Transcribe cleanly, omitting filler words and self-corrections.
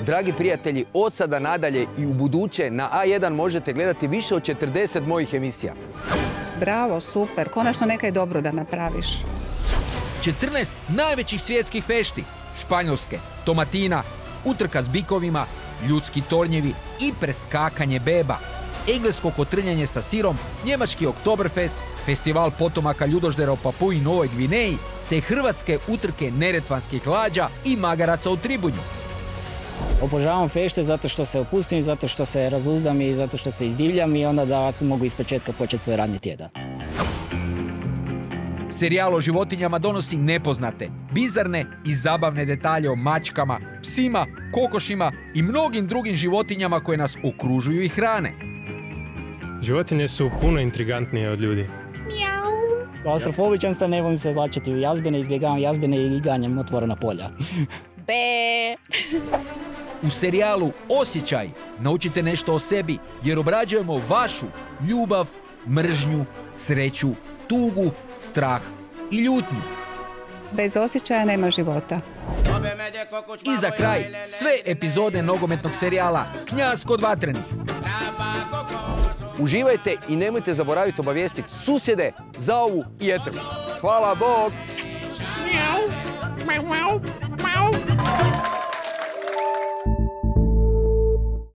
Dragi prijatelji, od sada nadalje i u buduće na A1 možete gledati više od 40 mojih emisija. Bravo, super. Konačno nekaj dobro da napraviš. 14 najvećih svjetskih fešti. Španjolske, Tomatina, utrka s bikovima, ljudski tornjevi i preskakanje beba. Englesko kotrljanje sa sirom, njemački Oktoberfest, festival potomaka ljudoždera u Papui Novoj Gvineji, te hrvatske utrke neretvanskih lađa i magaraca u Tribunju. Obožavam fešte zato što se opustim, zato što se razuzdam i zato što se izdivljam i onda da mogu ispočetka početi svoj radni tjedan. Serijal o životinjama donosi nepoznate, bizarne i zabavne detalje o mačkama, psima, kokošima i mnogim drugim životinjama koje nas okružuju i hrane. Životinje su puno intrigantnije od ljudi. Klaustrofobičan sam, ne volim se zlačiti u jazbene, izbjegavam jazbene i ganjam otvorena polja. Be! U serijalu Osjećaj naučite nešto o sebi jer obrađujemo vašu ljubav, mržnju, sreću, tugu, strah i ljutnju. Bez osjećaja nema života. I za kraj sve epizode nogometnog serijala Knjaz kod vatrenih. Uživajte i nemojte zaboraviti obavijestiti susjede, zaovu i etru. Hvala, Bog! Miau, miau, miau.